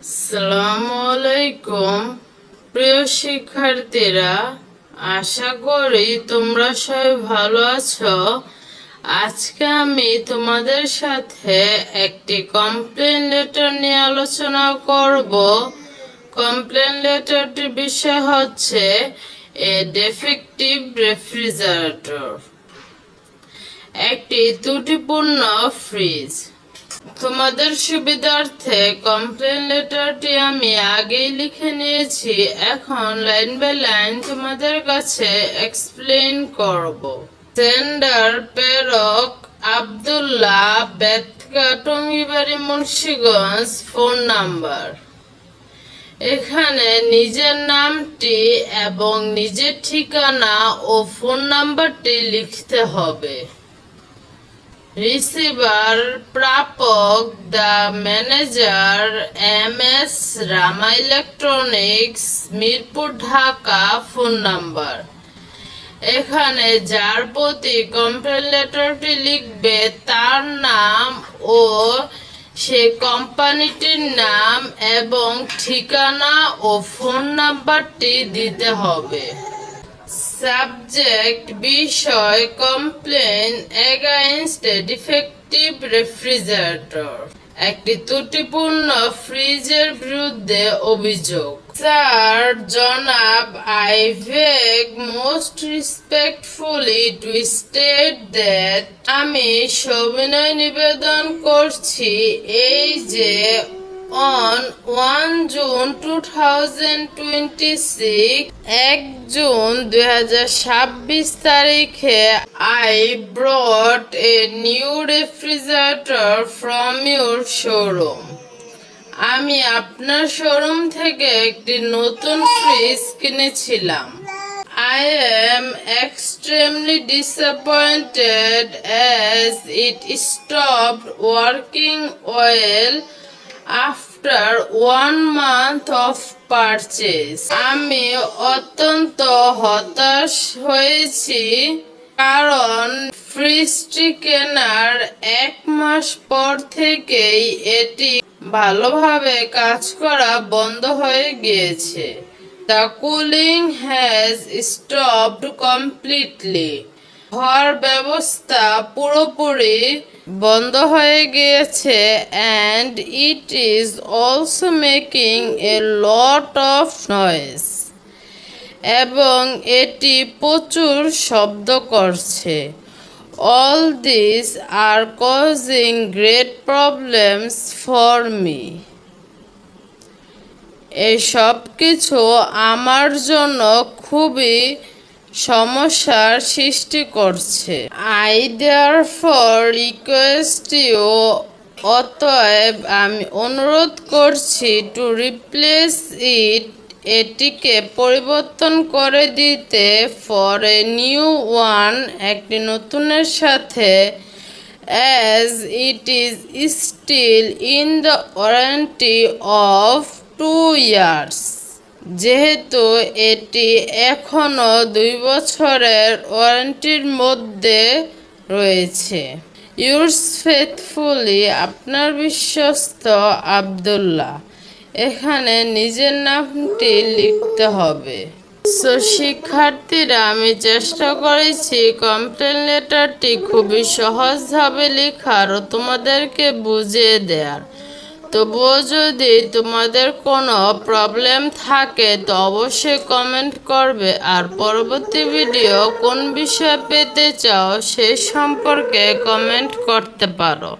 আসসালামু আলাইকুম প্রিয় শিক্ষার্থীরা, আশা করি তোমরা সবাই ভালো আছো। আজকে আমি তোমাদের সাথে একটি কমপ্লেন লেটার নিয়ে আলোচনা করব। কমপ্লেন লেটারটির বিষয় হচ্ছে এ ডিফেক্টিভ রেফ্রিজারেটর, একটি ত্রুটিপূর্ণ ফ্রিজ। তোমাদের সুবিধার্থে কমপ্লেন লেটারটি আমি আগেই লিখে নিয়েছি, এখন লাইন বাই লাইন তোমাদের কাছে এক্সপ্লেইন করব। সেন্ডার প্রেরক আব্দুল্লাহ, বেতকা, টঙ্গিবাড়ি, মুন্সিগঞ্জ। ফোন নাম্বার, এখানে নিজের নামটি এবং নিজের ঠিকানা ও ফোন নাম্বারটি লিখতে হবে। রিসিভার প্রাপক the manager, MS Rama electronics, Mirpur, Dhaka. Phone number, এখানে যার প্রতি কমপ্লেন লেটারটি লিখবে তার নাম ও সেই কোম্পানিটির নাম এবং ঠিকানা ও ফোন নাম্বারটি দিতে হবে। সাবজেক্ট, বিষয়, কমপ্লেন এগেইনস্ট এ ডিফেক্টিভ রেফ্রিজারেটর, একটি ত্রুটিপূর্ণ ফ্রিজের বিরুদ্ধে অভিযোগ। স্যার জনাব, I beg most respectfully two state that, আমি সবিনয় নিবেদন করছি এই যে on 1 জুন 2026, 1 জুন 2026 তারিখে I brought a new refrigerator from your showroom. আমি আপনার শোরুম থেকে একটি নতুন ফ্রিজ কিনেছিলাম। I am extremely disappointed as it stopped working well after 1 month of purchase. আমি অত্যন্ত হতাশ হয়েছি কারণ ফ্রিজটি কেনার 1 মাস পর থেকেই এটি ভালোভাবে কাজ করা বন্ধ হয়ে গিয়েছে। The cooling has stopped completely. হওয়ার ব্যবস্থা পুরোপুরি বন্ধ হয়ে গিয়েছে and it is also making a lot of noise. এবং এটি প্রচুর শব্দ করছে। All these are causing great problems for me. এই সব কিছু আমার জন্য খুবই সমস্যার সৃষ্টি করছে। I therefore request you, অতএব আমি অনুরোধ করছি to replace it, এটিকে পরিবর্তন করে দিতে for a new one, একটি নতুনের সাথে as it is still in the warranty of 2 years, যেহেতু এটি এখনো 2 বছরের ওয়ারেন্টির মধ্যে রয়েছে। Yours faithfully, আপনার বিশ্বস্ত আব্দুল্লাহ। এখানে নিজের নামটি লিখতে হবে। সো শিক্ষার্থীরা, আমি চেষ্টা করেছি কমপ্লেন লেটারটি খুবই সহজভাবে লেখার ও তোমাদেরকে বুঝিয়ে দেওয়ার। তবুও যদি তোমাদের কোনো প্রবলেম থাকে তো অবশ্যই কমেন্ট করবে, আর পরবর্তী ভিডিও কোন বিষয়ে পেতে চাও সে সম্পর্কে কমেন্ট করতে পারো।